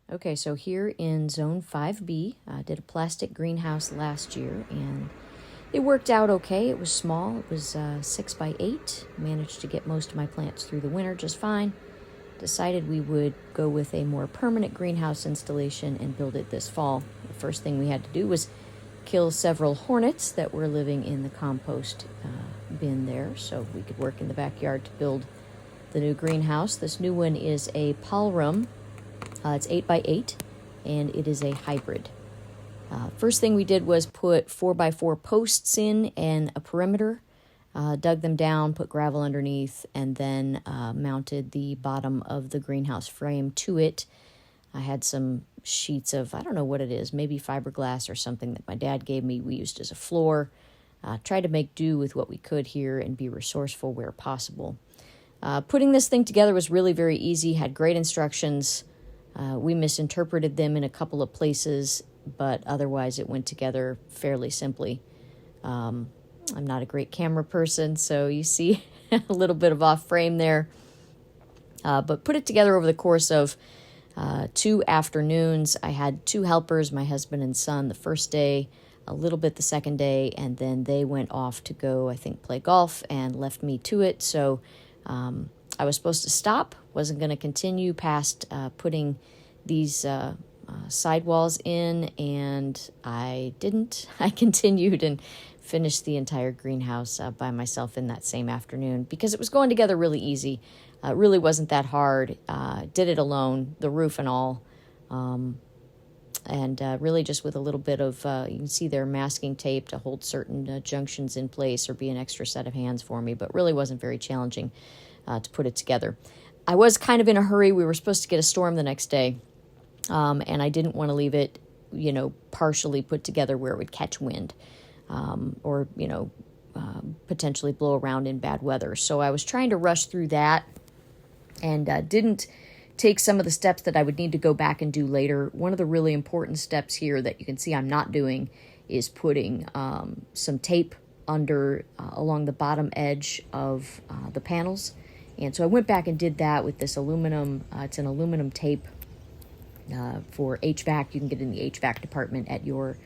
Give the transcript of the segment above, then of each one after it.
Okay, so here in Zone 5B, I did a plastic greenhouse last year, and it worked out okay. It was small. It was 6 by 8. Managed to get most of my plants through the winter just fine. Decided we would go with a more permanent greenhouse installation and build it this fall. The first thing we had to do was kill several hornets that were living in the compost bin there, so we could work in the backyard to build the new greenhouse. This new one is a Palram. It's 8 by 8, and it is a hybrid. First thing we did was put 4 by 4 posts in and a perimeter, dug them down, put gravel underneath, and then mounted the bottom of the greenhouse frame to it. I had some sheets of, I don't know what it is, maybe fiberglass or something that my dad gave me. We used as a floor. Tried to make do with what we could here and be resourceful where possible. Putting this thing together was really very easy, had great instructions. We misinterpreted them in a couple of places, but otherwise it went together fairly simply. I'm not a great camera person, so you see a little bit of off frame there. But put it together over the course of 2 afternoons. I had 2 helpers, my husband and son, the first day, a little bit the second day, and then they went off to go, I think, play golf and left me to it. So I was supposed to stop, wasn't going to continue past putting these sidewalls in, and I didn't. I continued and finished the entire greenhouse by myself in that same afternoon because it was going together really easy. It really wasn't that hard. Did it alone, the roof and all, and really just with a little bit of, you can see there, masking tape to hold certain junctions in place or be an extra set of hands for me, but really wasn't very challenging to put it together. I was kind of in a hurry. We were supposed to get a storm the next day, and I didn't want to leave it, partially put together where it would catch wind or, potentially blow around in bad weather. So I was trying to rush through that and didn't take some of the steps that I would need to go back and do later. One of the really important steps here that you can see I'm not doing is putting some tape under along the bottom edge of the panels. And so I went back and did that with this aluminum, it's an aluminum tape for HVAC. You can get it in the HVAC department at your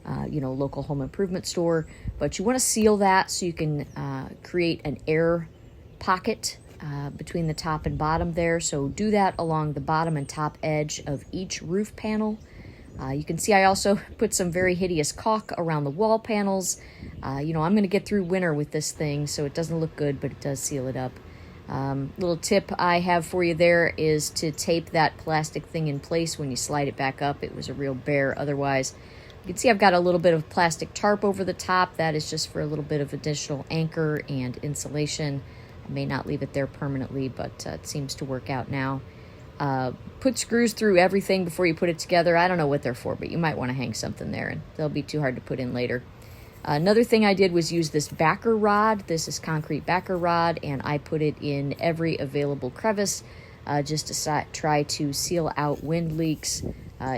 local home improvement store. But you want to seal that so you can create an air pocket between the top and bottom there. So do that along the bottom and top edge of each roof panel. You can see I also put some very hideous caulk around the wall panels. I'm going to get through winter with this thing, so it doesn't look good, but it does seal it up. Little tip I have for you there is to tape that plastic thing in place when you slide it back up. It was a real bear otherwise. You can see I've got a little bit of plastic tarp over the top. That is just for a little bit of additional anchor and insulation. I may not leave it there permanently, but it seems to work out now. Put screws through everything before you put it together. I don't know what they're for, but you might want to hang something there, and they'll be too hard to put in later. Another thing I did was use this backer rod. This is concrete backer rod, and I put it in every available crevice just to try to seal out wind leaks,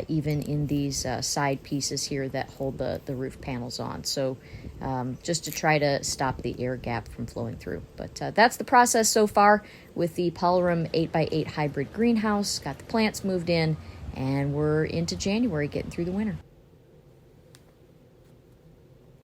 even in these side pieces here that hold the roof panels on. So just to try to stop the air gap from flowing through. But that's the process so far with the Palram 8x8 hybrid greenhouse. Got the plants moved in, and we're into January getting through the winter.